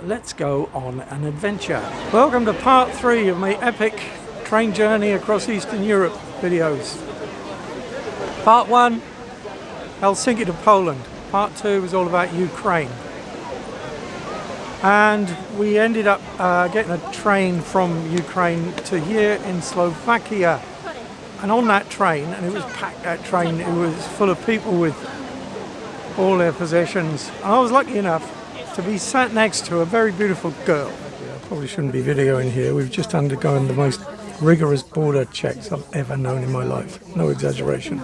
Let's go on an adventure. Welcome to part 3 of my epic train journey across Eastern Europe videos. Part 1, Helsinki to Poland. Part 2 was all about Ukraine. And we ended up getting a train from Ukraine to here in Slovakia. And on that train, and it was packed, that train, it was full of people with all their possessions. And I was lucky enough to be sat next to a very beautiful girl. Yeah, I probably shouldn't be videoing here. We've just undergone the most rigorous border checks I've ever known in my life. No exaggeration.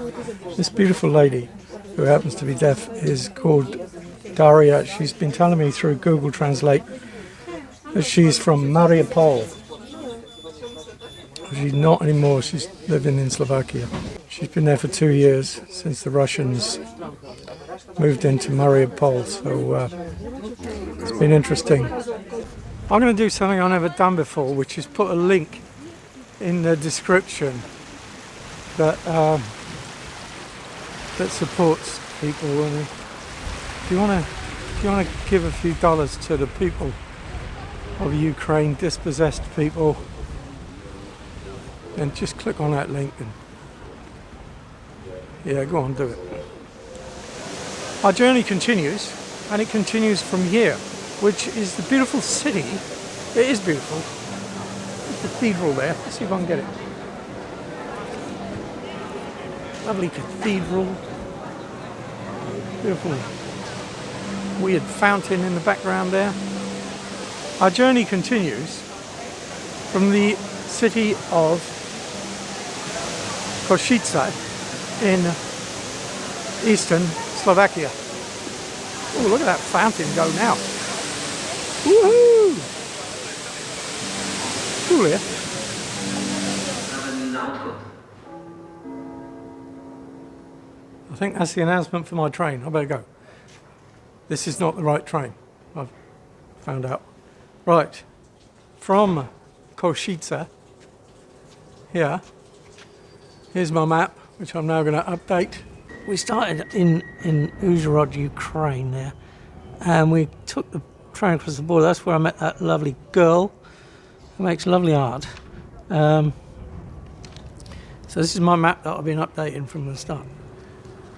This beautiful lady, who happens to be deaf, is called Daria. She's been telling me through Google Translate that she's from Mariupol. She's not anymore. She's living in Slovakia. She's been there for 2 years since the Russians moved into Mariupol, so it's been interesting. I'm going to do something I've never done before, which is put a link in the description that that supports people. And if you want to give a few dollars to the people of Ukraine, dispossessed people, then just click on that link and yeah, go on, do it. Our journey continues, and it continues from here, which is the beautiful city. It is beautiful. There's a cathedral there. Let's see if I can get it. Lovely cathedral. Beautiful weird fountain in the background there. Our journey continues from the city of Košice in eastern Slovakia. Oh, look at that fountain go now. Woohoo! Cool here. I think that's the announcement for my train. I better go. This is not the right train, I've found out. Right, from Košice, here's my map, which I'm now going to update. We started in Uzhhorod, Ukraine there, and we took the train across the border. That's where I met that lovely girl who makes lovely art. So this is my map that I've been updating from the start.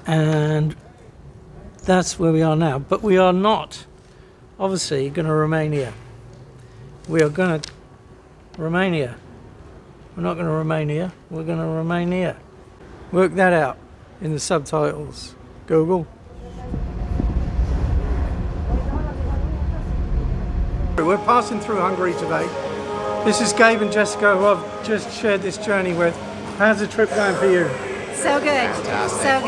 And that's where we are now. But we are not, obviously, going to remain here. We are going to remain here. We're not going to remain here. We're going to remain here. Work that out in the subtitles, Google. We're passing through Hungary today. This is Gabe and Jessica, who I've just shared this journey with. How's the trip going for you? So good. Fantastic. So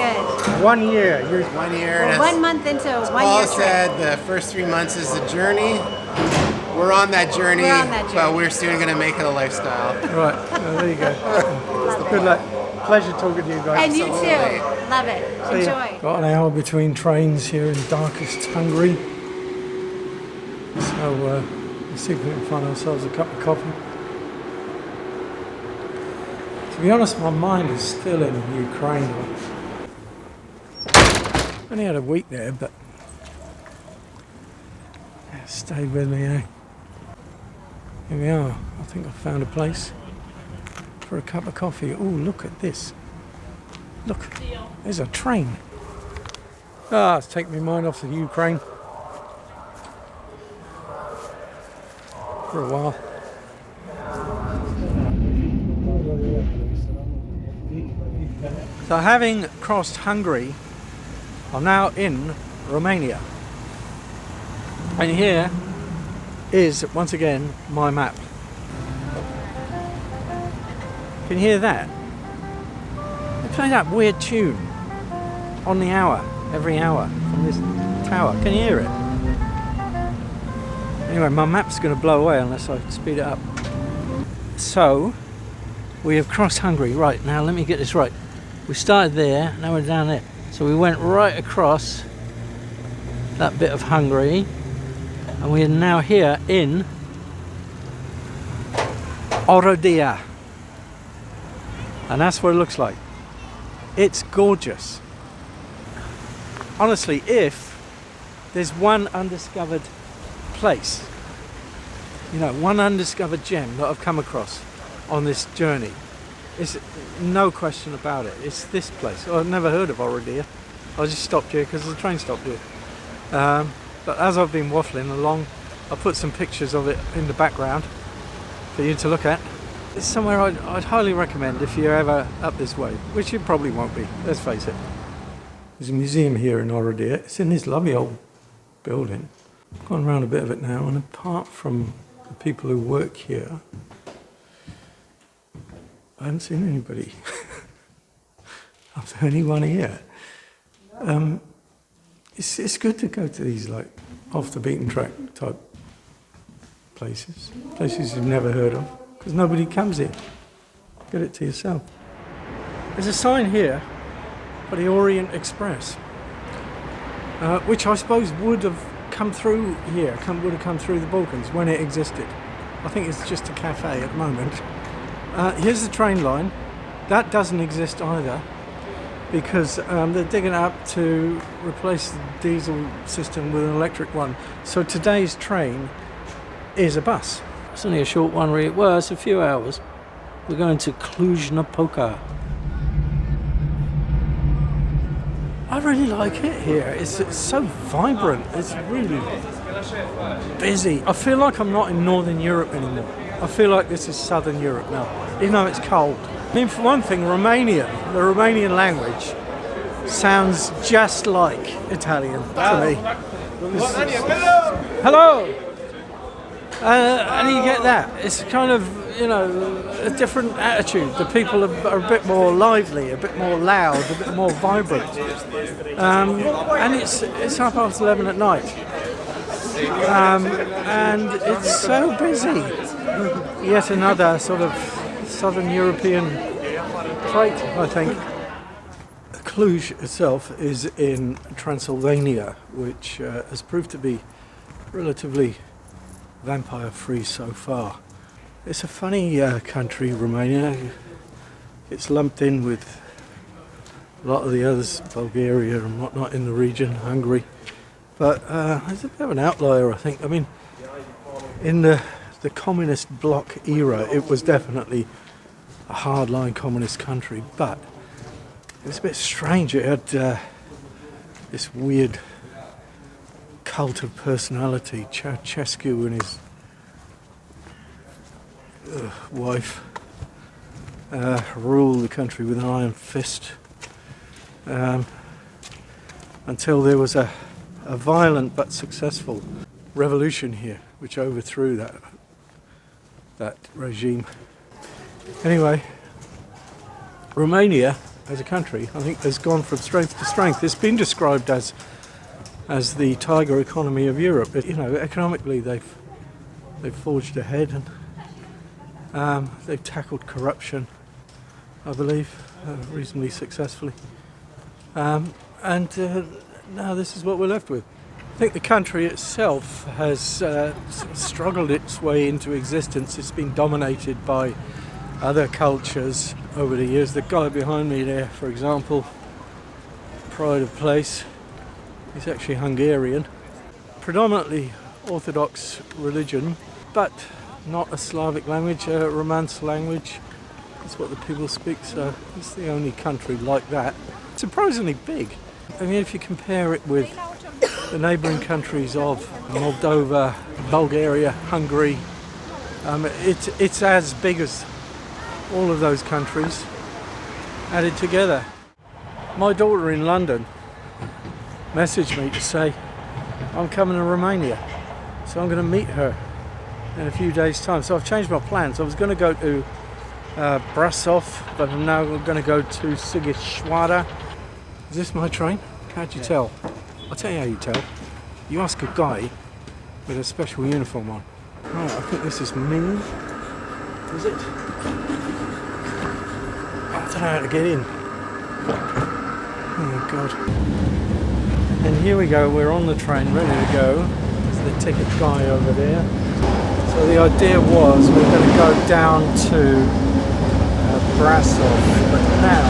good. 1 year. You're 1 year. We're 1 month into a 1 year Paul said the first 3 months is the journey. We're on that journey, but we're soon going to make it a lifestyle. Right, well, there you go. Good luck. Pleasure talking to you guys. And you too. Love it. Enjoy. Got an hour between trains here in darkest Hungary. So we'll see if we can find ourselves a cup of coffee. To be honest, my mind is still in Ukraine. I only had a week there, but yeah, stayed with me, eh? Here we are. I think I found a place for a cup of coffee. Oh, look at this. Look, there's a train. Ah, it's taking my mind off the Ukraine for a while. So having crossed Hungary, I'm now in Romania. And here is, once again, my map. Can you hear that? They play that weird tune on the hour, every hour, from this tower. Can you hear it? Anyway, my map's going to blow away unless I speed it up. So, we have crossed Hungary. Right, now let me get this right. We started there, now we're down there. So we went right across that bit of Hungary, and we are now here in Oradea. And that's what it looks like. It's gorgeous. Honestly, if there's one undiscovered place You know, one undiscovered gem that I've come across on this journey. It's no question about it. It's this place. I've never heard of Oradea. I just stopped here because the train stopped here. But as I've been waffling along, I put some pictures of it in the background for you to look at. It's somewhere I'd highly recommend if you're ever up this way, which you probably won't be, let's face it. There's a museum here in Oradea. It's in this lovely old building. I've gone around a bit of it now, and apart from the people who work here, I haven't seen anybody. Is there anyone here? It's good to go to these like off the beaten track type places you've never heard of, because nobody comes here. Get it to yourself. There's a sign here for the Orient Express, which I suppose would have come through here, would have come through the Balkans when it existed. I think it's just a cafe at the moment. Here's the train line. That doesn't exist either, because they're digging it up to replace the diesel system with an electric one. So today's train is a bus. It's only a short one, really. Well, it's a few hours. We're going to Cluj-Napoca. I really like it here. It's so vibrant. It's really busy. I feel like I'm not in Northern Europe anymore. I feel like this is Southern Europe now, even though it's cold. I mean, for one thing, the Romanian language sounds just like Italian to me. Hello! And you get that. It's kind of, you know, a different attitude. The people are a bit more lively, a bit more loud, a bit more vibrant. And it's 11:30 at night. And it's so busy. Yet another sort of Southern European trait, I think. Cluj itself is in Transylvania, which has proved to be relatively vampire-free so far. It's a funny country, Romania. It's lumped in with a lot of the others, Bulgaria and whatnot in the region, Hungary. But it's a bit of an outlier, I think. I mean, in the communist bloc era, it was definitely a hardline communist country, but it was a bit strange. It had this weird cult of personality. Ceausescu and his wife ruled the country with an iron fist until there was a violent but successful revolution here, which overthrew that regime. Anyway, Romania as a country, I think, has gone from strength to strength. It's been described as the tiger economy of Europe. You know, economically they've forged ahead, and they've tackled corruption, I believe, reasonably successfully. And now this is what we're left with. I think the country itself has struggled its way into existence. It's been dominated by other cultures over the years. The guy behind me there, for example, pride of place, he's actually Hungarian. Predominantly Orthodox religion, but not a Slavic language, a Romance language. That's what the people speak, so it's the only country like that. Surprisingly big. I mean, if you compare it with the neighbouring countries of Moldova, Bulgaria, Hungary, it's as big as all of those countries added together. My daughter in London messaged me to say I'm coming to Romania, so I'm going to meet her in a few days' time. So I've changed my plans. I was going to go to Brașov, but I'm now going to go to Sighișoara. Is this my train? How'd you tell? I'll tell you how you tell. You ask a guy with a special uniform on. Right, I think this is me. Is it? I don't know how to get in. Oh God. And here we go, we're on the train, ready to go. There's the ticket guy over there. So the idea was we're going to go down to Brașov, but now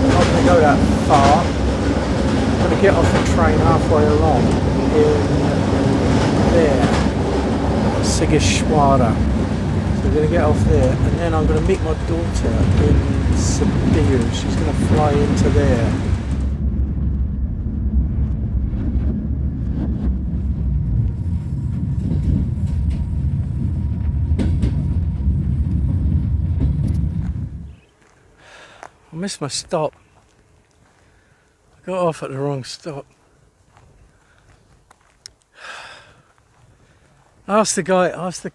I'm not going to go that far. I'm going to get off the train halfway along in there. Sighișoara. So we're going to get off there, and then I'm going to meet my daughter in Sibiu. She's going to fly into there. I missed my stop. I got off at the wrong stop. I asked the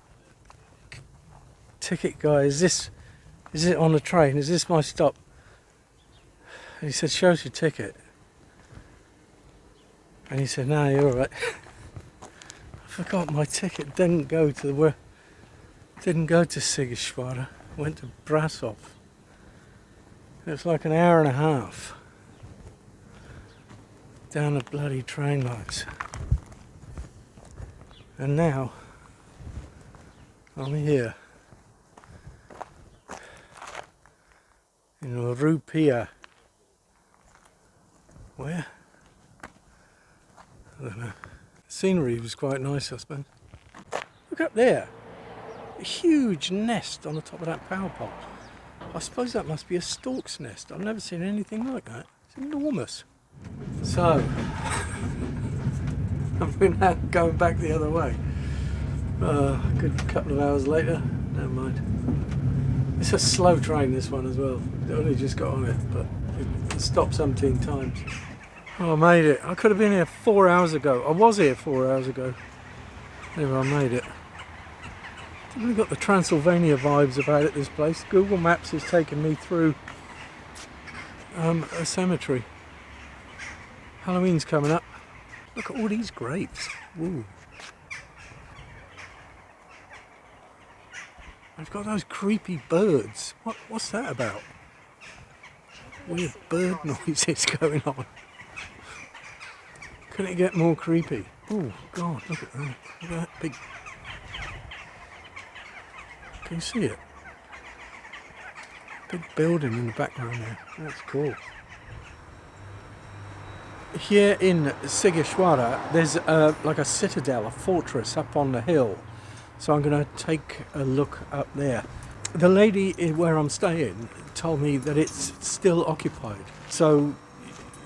ticket guy, is it on the train? Is this my stop? And he said, show us your ticket. And he said, no, you're all right. I forgot my ticket didn't go to Sighișoara. Went to Brașov. It was like an hour and a half down the bloody train lines. And now I'm here in Oradea. Where? I don't know. The scenery was quite nice, I suppose. Look up there. A huge nest on the top of that power pole. I suppose that must be a stork's nest. I've never seen anything like that. It's enormous. So, we're now going back the other way. A good couple of hours later. Never mind. It's a slow train, this one as well. I only just got on it, but it stopped 17 times. Oh, I made it. I could have been here 4 hours ago. I was here 4 hours ago. Anyway, I made it. We've got the Transylvania vibes about it, this place. Google Maps has taken me through a cemetery. Halloween's coming up. Look at all these graves. Ooh. I've got those creepy birds. What's that about? Weird bird noises going on. Couldn't it get more creepy? Oh God, look at that. Look at that big... Can you see it? Big building in the background there. That's cool. Here in Sighișoara, there's like a citadel, a fortress up on the hill. So I'm going to take a look up there. The lady where I'm staying told me that it's still occupied. So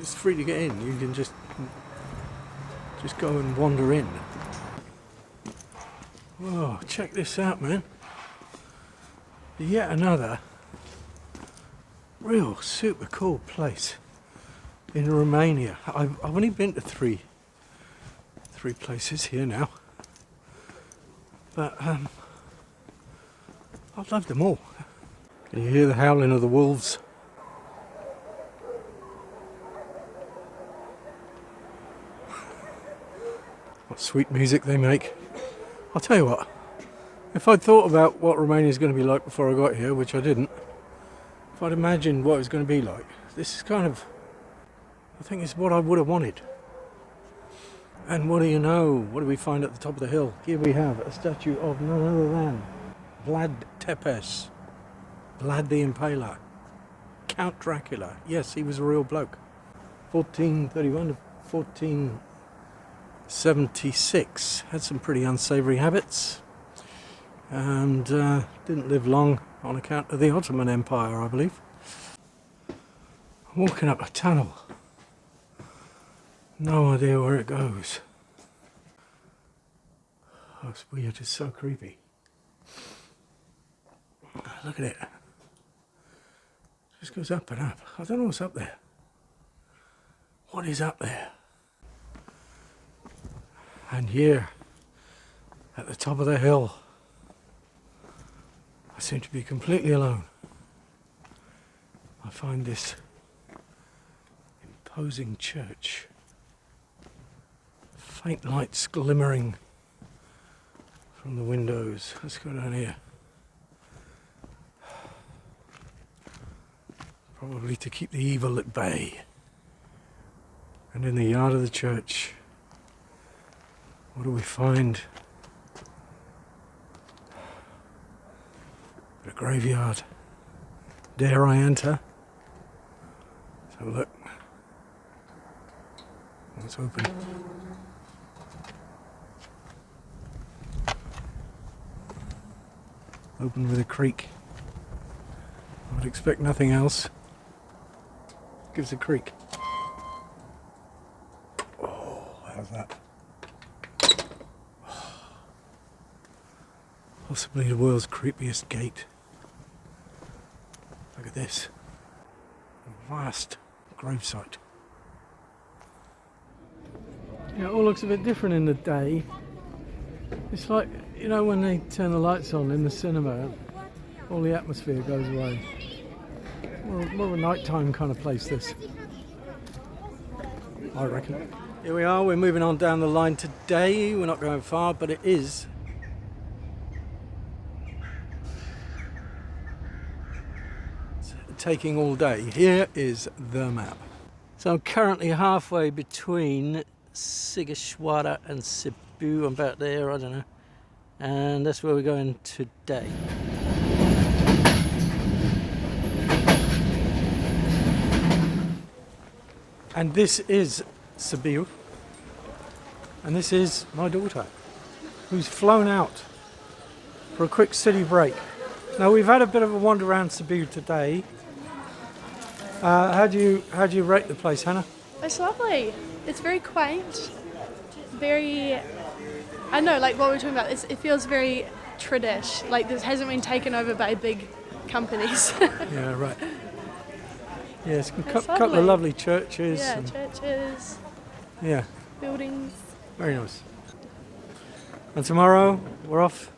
it's free to get in. You can just go and wander in. Whoa, check this out, man. Yet another real super cool place in Romania. I've only been to three places here now, but I've loved them all. Can you hear the howling of the wolves? What sweet music they make. I'll tell you what, if I'd thought about what Romania is going to be like before I got here, which I didn't, if I'd imagined what it was going to be like, this is kind of, I think it's what I would have wanted. And what do you know? What do we find at the top of the hill? Here we have a statue of none other than Vlad Tepes, Vlad the Impaler, Count Dracula. Yes, he was a real bloke. 1431 to 1476. Had some pretty unsavoury habits. And didn't live long on account of the Ottoman Empire, I believe. I'm walking up a tunnel. No idea where it goes. Oh, it's weird, it's so creepy. Look at it. Just goes up and up. I don't know what's up there. What is up there? And here, at the top of the hill, I seem to be completely alone. I find this imposing church. Faint lights glimmering from the windows. Let's go down here. Probably to keep the evil at bay. And in the yard of the church, what do we find? A graveyard. Dare I enter? Let's have a look. It's open. Opened with a creak. I would expect nothing else. Gives a creak. Oh, how's that? Possibly the world's creepiest gate. Look at this. A vast gravesite. Yeah, it all looks a bit different in the day. It's like, you know, when they turn the lights on in the cinema, all the atmosphere goes away. More of a nighttime kind of place, this, I reckon. Here we are, we're moving on down the line today. We're not going far, but it is taking all day. Here is the map. So I'm currently halfway between Sighișoara and Sibiu. I'm about there, I don't know. And that's where we're going today. And this is Sibiu. And this is my daughter, who's flown out for a quick city break. Now, we've had a bit of a wander around Sibiu today. How do you rate the place, Hannah? It's lovely. It's very quaint. Very, I don't know, like what we were talking about. It feels very tradish. Like this hasn't been taken over by big companies. Yeah, right. Yes, a couple of lovely churches. Yeah, churches. Yeah. Buildings. Very nice. And tomorrow we're off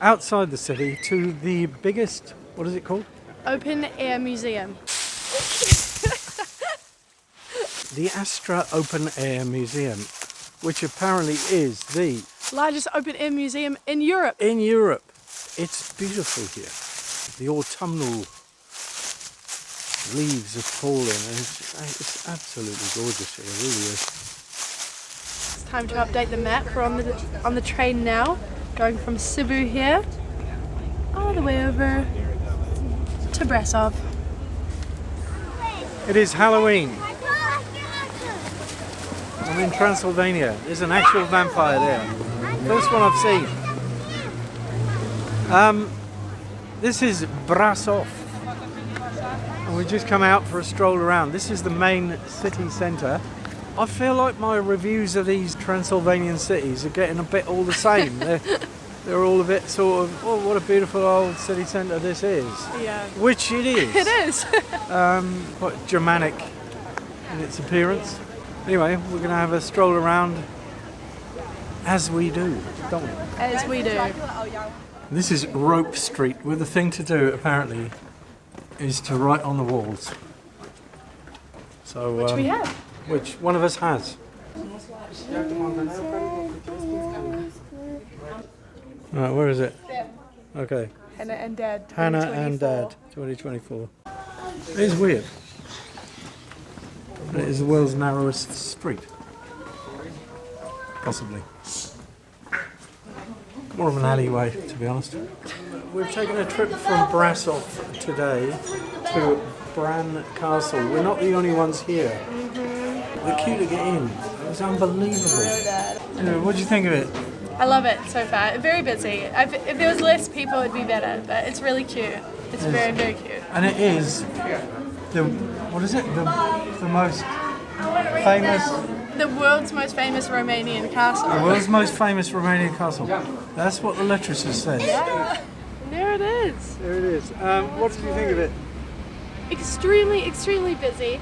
outside the city to the biggest, what is it called? Open Air Museum. The Astra Open Air Museum, which apparently is the largest open air museum in Europe. In Europe. It's beautiful here. The autumnal leaves are falling and it's absolutely gorgeous here, it really is. It's time to update the map. We're on the train now, going from Sibiu here all the way over to Brașov. It is Halloween. I'm in Transylvania. There's an actual vampire there. First one I've seen. This is Brașov. And we just come out for a stroll around. This is the main city centre. I feel like my reviews of these Transylvanian cities are getting a bit all the same. They're all a bit sort of, oh, what a beautiful old city centre this is. Yeah. Which it is. It is. Quite Germanic in its appearance. Anyway, we're going to have a stroll around as we do, don't we? As we do. This is Rope Street, where the thing to do apparently is to write on the walls. So, which we have. Which one of us has. Right, where is it? Okay. Hannah and Dad. Hannah and Dad, 2024. It is weird. It is the world's narrowest street. Possibly. More of an alleyway, to be honest. We've taken a trip from Brașov today to Bran Castle. We're not the only ones here. The queue to get in, it was unbelievable. Anyway, what do you think of it? I love it so far. Very busy. If there was less people, it'd be better. But it's really cute. It's very, very cute. And it is the most famous. The world's most famous Romanian castle. The world's most famous Romanian castle. That's what the literature says. Yeah. There it is. There it is. What did you think of it? Extremely, extremely busy.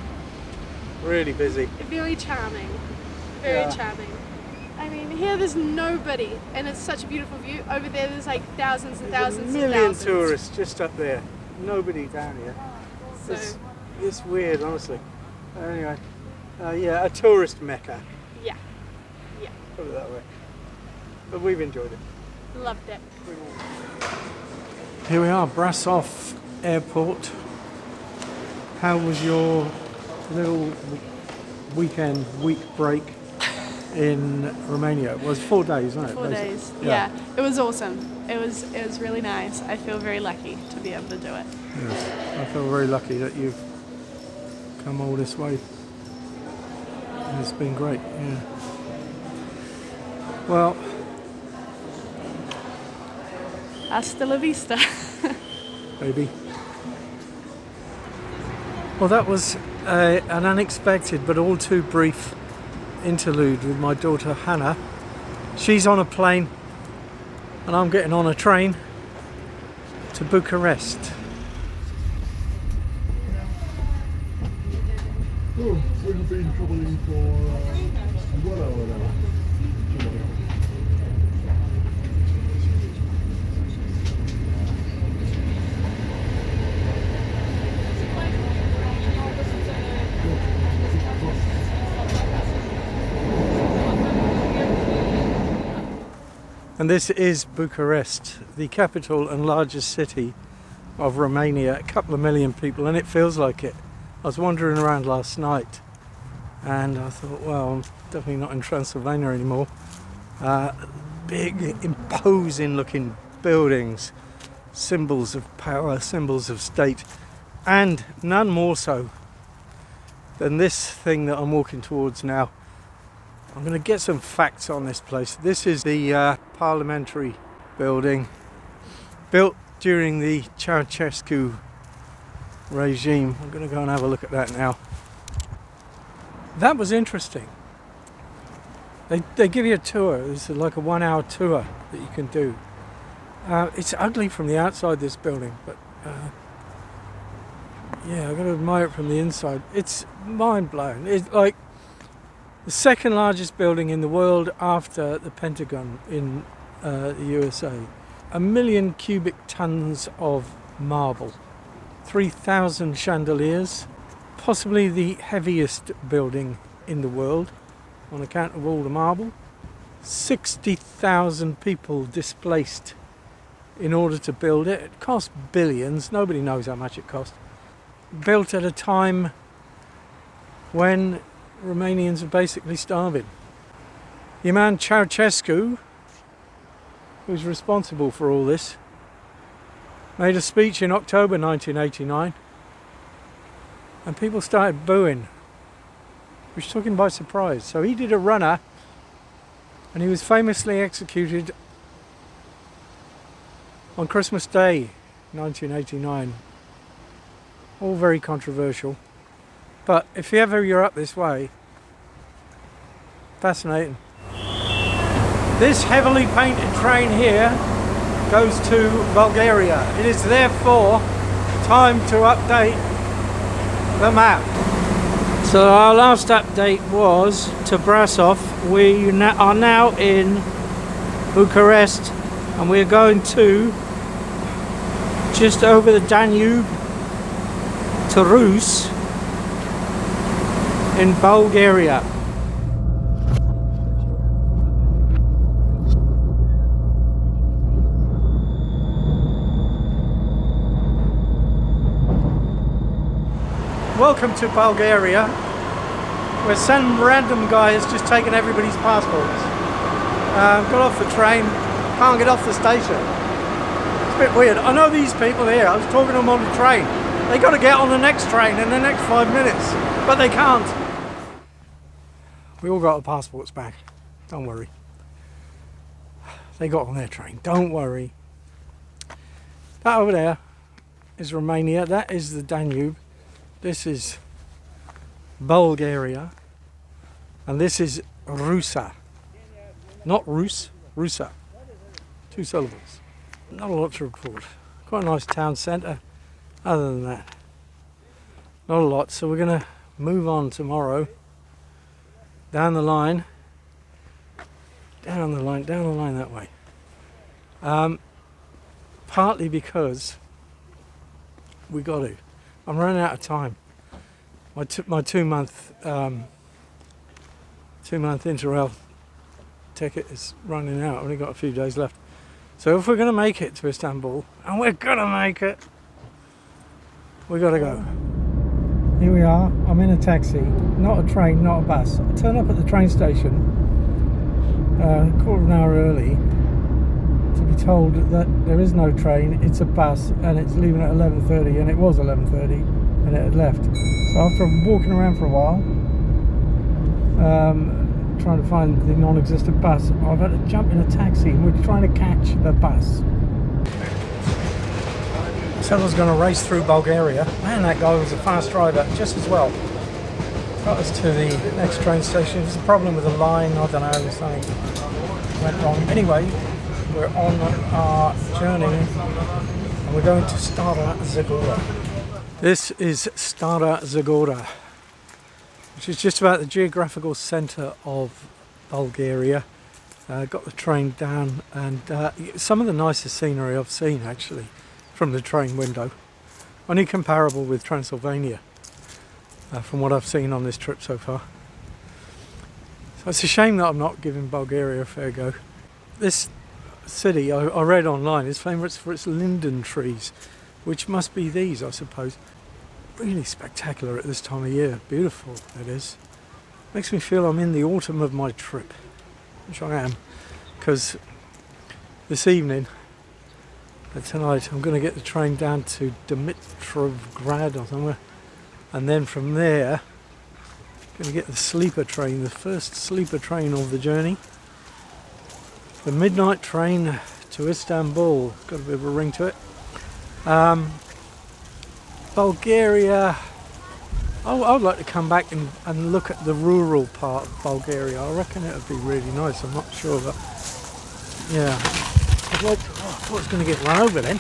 Really busy. Very charming. Very charming. I mean, here there's nobody, and it's such a beautiful view. Over there, there's like thousands and thousands There's a and million thousands. tourists just up there. Nobody down here. So, It's weird, honestly. Anyway, yeah, a tourist mecca. yeah. Put it that way. But we've enjoyed it. Loved it. Here we are, Brașov Airport. How was your little week break in Romania? It was 4 days, wasn't it? 4 days. Yeah. It was awesome. It was really nice. I feel very lucky to be able to do it. Yes. I feel very lucky that you've come all this way. And it's been great, yeah. Hasta la vista. Maybe. Well, that was an unexpected but all too brief interlude with my daughter Hannah. She's on a plane and I'm getting on a train to Bucharest. Oh, we've been travelling for 1 hour now. And this is Bucharest, the capital and largest city of Romania, a couple of million people, and it feels like it. I was wandering around last night and I thought, well, I'm definitely not in Transylvania anymore. Big, imposing looking buildings, symbols of power, symbols of state, and none more so than this thing that I'm walking towards now. I'm going to get some facts on this place. This is the parliamentary building built during the Ceausescu regime. I'm going to go and have a look at that now. That was interesting. They give you a tour. It's like a 1 hour tour that you can do. It's ugly from the outside, this building, but yeah, I've got to admire it from the inside. It's mind-blowing. It's like the second largest building in the world after the Pentagon in the USA. 1 million cubic tons of marble, 3,000 chandeliers, possibly the heaviest building in the world on account of all the marble. 60,000 people displaced in order to build it. It cost billions, nobody knows how much it cost. Built at a time when Romanians are basically starving. The man Ceausescu, who's responsible for all this, made a speech in October 1989 and people started booing, which took him by surprise. So he did a runner and he was famously executed on Christmas Day 1989. All very controversial. But if ever you're up this way, fascinating. This heavily painted train here goes to Bulgaria. It is therefore time to update the map. So our last update was to Brașov. We are now in Bucharest and we're going to just over the Danube to Rus in Bulgaria. Welcome to Bulgaria, where some random guy has just taken everybody's passports. Got off the train, can't get off the station. It's a bit weird. I know these people here, I was talking to them on the train. They got to get on the next train in the next 5 minutes, but they can't. We all got our passports back, don't worry. They got on their train, don't worry. That over there is Romania, that is the Danube. This is Bulgaria, and this is Rusa. Not Rus, Rusa. 2 syllables. Not a lot to report. Quite a nice town centre. Other than that, not a lot. So we're going to move on tomorrow. Down the line that way. Partly because we got to. I'm running out of time. My 2-month Interrail ticket is running out. I've only got a few days left. So if we're going to make it to Istanbul, and we're going to make it, we got to go. Here we are. I'm in a taxi, not a train, not a bus. I turn up at the train station a quarter of an hour early to be told that there is no train, it's a bus and it's leaving at 11:30, and it was 11:30 and it had left. So after walking around for a while, trying to find the non-existent bus, I've had to jump in a taxi and we're trying to catch the bus. Someone's going to race through Bulgaria. Man, that guy was a fast driver, just as well. Got us to the next train station. There's a problem with the line, I don't know, something went wrong. Anyway, we're on our journey and we're going to Stara Zagora. This is Stara Zagora, which is just about the geographical centre of Bulgaria. Got the train down, and some of the nicest scenery I've seen actually from the train window. Only comparable with Transylvania from what I've seen on this trip so far. So it's a shame that I'm not giving Bulgaria a fair go. This city, I read online, is famous for its linden trees, which must be these, I suppose. Really spectacular at this time of year. Beautiful it is. Makes me feel I'm in the autumn of my trip, which I am, because this evening, tonight, I'm going to get the train down to Dimitrovgrad or somewhere, and then from there, I'm going to get the sleeper train, the first sleeper train of the journey. The midnight train to Istanbul. Got a bit of a ring to it. Bulgaria. I'd like to come back and look at the rural part of Bulgaria. I reckon it would be really nice. I'm not sure, but yeah. I'd like to, I thought I was going to get run over then.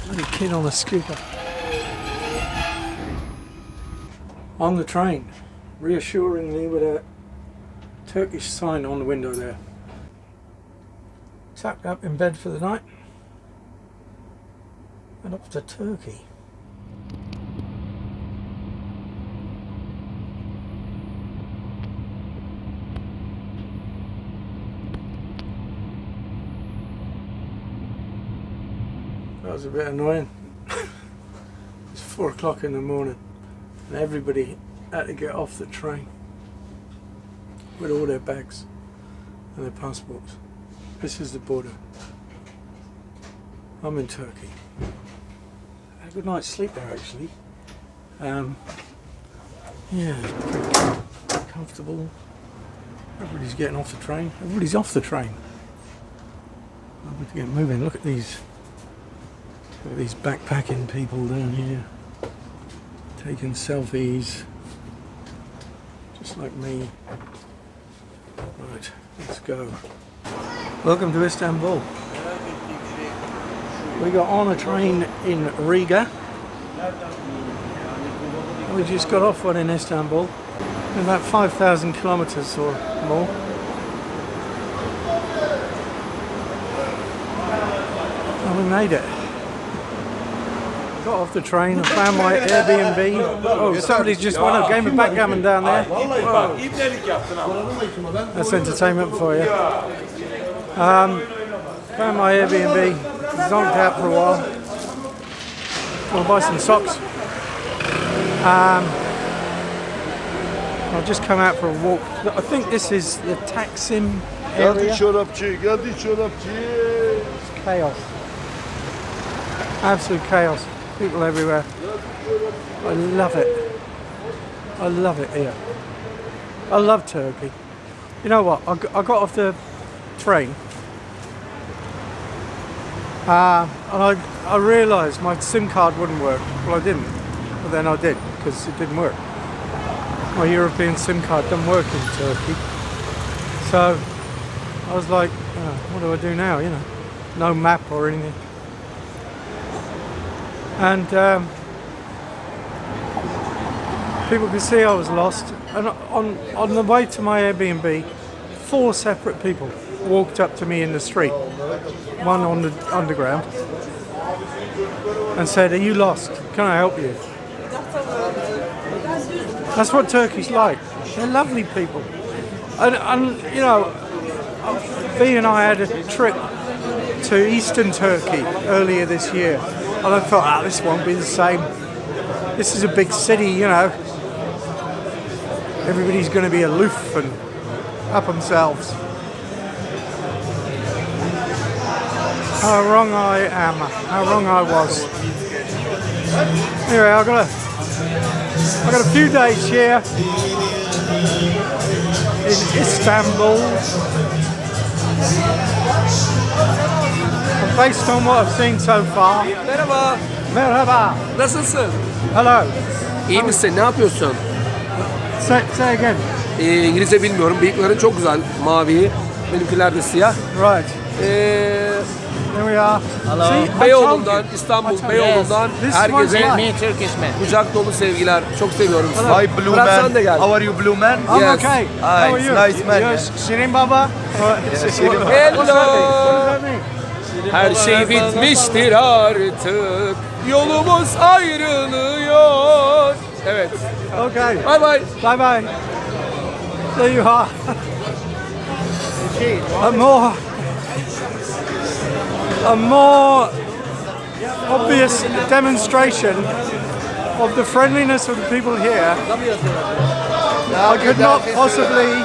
Bloody kid on a scooter. On the train, reassuringly with a Turkish sign on the window there. Tucked up in bed for the night and off to Turkey. That was a bit annoying. It's 4 o'clock in the morning and everybody had to get off the train with all their bags and their passports. This is the border. I'm in Turkey. I had a good night's sleep there actually. Yeah, pretty comfortable. Everybody's getting off the train. Everybody's off the train. I'm going to get moving. Look at these backpacking people down here. Taking selfies. Just like me. Right, let's go. Welcome to Istanbul. We got on a train in Riga. We just got off one in Istanbul. About 5,000 kilometers or more. And we made it. Got off the train and found my Airbnb. Oh, somebody's just won a game of backgammon down there. Whoa. That's entertainment for you. Found my Airbnb, zonked out for a while. I'll buy some socks. I'll just come out for a walk. I think this is the Taksim area. It's chaos. Absolute chaos. People everywhere. I love it. I love it here. I love Turkey. You know what? I got off the train and I realised my SIM card wouldn't work. Well, I didn't, but then I did because it didn't work. My European SIM card doesn't work in Turkey, so I was like, what do I do now? You know, no map or anything. And people could see I was lost. And on the way to my Airbnb, 4 separate people walked up to me in the street, one on the underground, and said, "Are you lost? Can I help you?" That's what Turkey's like. They're lovely people. And you know, V and I had a trip to Eastern Turkey earlier this year, and I thought, this won't be the same. This is a big city, you know. Everybody's going to be aloof and up themselves. How wrong I am. How wrong I was. Anyway, I've got a few days here in Istanbul. I'm based on what I've seen so far. Merhaba. Merhaba. Nasılsın? Hello. İyi misin? Ne yapıyorsun? Say again. İngilizce bilmiyorum. Bıyıkların çok güzel. Mavi. Benimkiler de siyah. Right. There we are. See, Beyoğlu'ndan, İstanbul Beyoğlu'ndan This herkese one's like- kucak dolu sevgiler. Çok seviyorum sizi. Hi, Blue Fırat, Man. sen de gel. How are you, Blue Man? I'm Yes. okay. How are it's you? nice, man. You're Shirin Baba? What's that mean? What's Hello. that mean? Her şey bitmiştir artık. Yolumuz ayrılıyor. Evet. Okay. Bye bye. Bye bye. There you are. A more obvious demonstration of the friendliness of the people here. I could not possibly.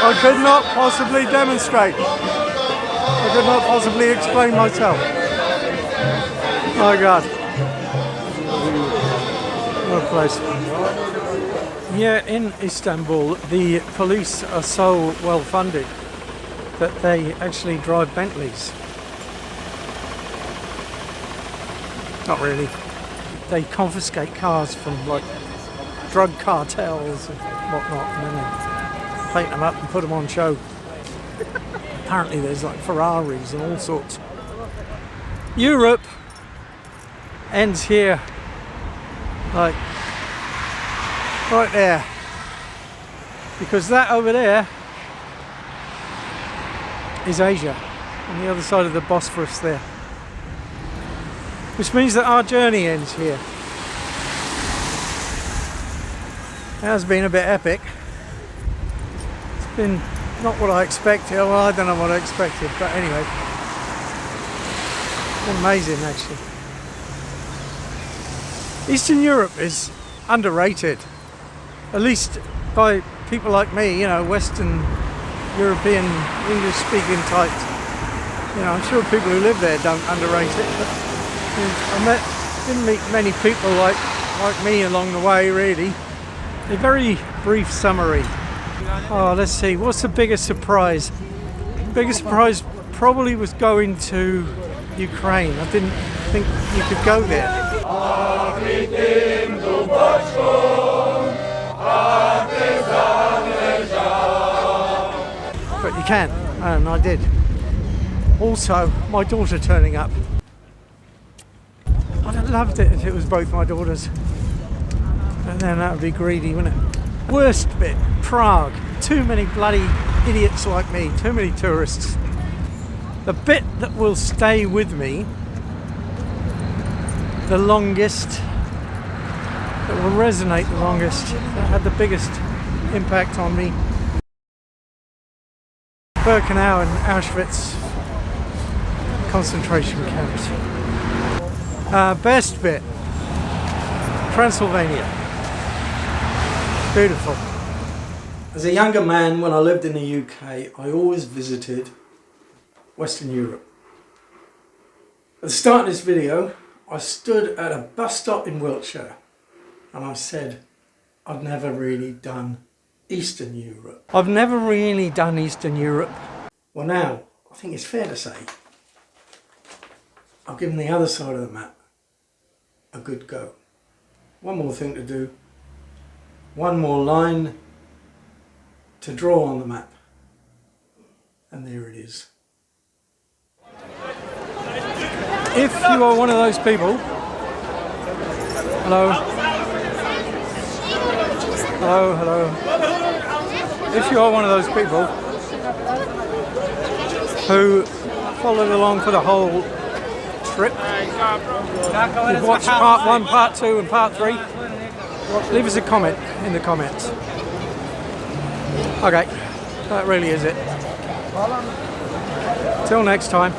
I could not possibly demonstrate. I could not possibly explain myself. My God. What a place. Here in Istanbul, the police are so well funded that they actually drive Bentleys. Not really. They confiscate cars from like drug cartels and whatnot, and then they paint them up and put them on show. Apparently there's like Ferraris and all sorts. Europe ends here, like right there, because that over there is Asia, on the other side of the Bosphorus there, which means that our journey ends here. It has been a bit epic. It's been not what I expected. Well, I don't know what I expected, but anyway, amazing actually. Eastern Europe is underrated, at least by people like me, you know, Western European English speaking types. You know, I'm sure people who live there don't underrate it, but didn't meet many people like me along the way really. A very brief summary. Oh, let's see, what's the biggest surprise? Biggest surprise probably was going to Ukraine. I didn't think you could go there. But you can, and I did. Also, my daughter turning up. I'd have loved it if it was both my daughters. And then that would be greedy, wouldn't it? Worst bit, Prague. Too many bloody idiots like me, too many tourists. The bit that will stay with me the longest, that will resonate the longest, that had the biggest impact on me. Birkenau and Auschwitz concentration camps. Best bit, Transylvania. Beautiful. As a younger man, when I lived in the UK, I always visited Western Europe. At the start of this video, I stood at a bus stop in Wiltshire and I said I'd never really done Eastern Europe. I've never really done Eastern Europe. Well now, I think it's fair to say I've given the other side of the map a good go. One more thing to do, one more line to draw on the map, and there it is. If you are one of those people, hello, hello, hello. If you are one of those people who followed along for the whole trip, you've watched part 1, part 2 and part 3, leave us a comment in the comments. Okay, that really is it. Till next time.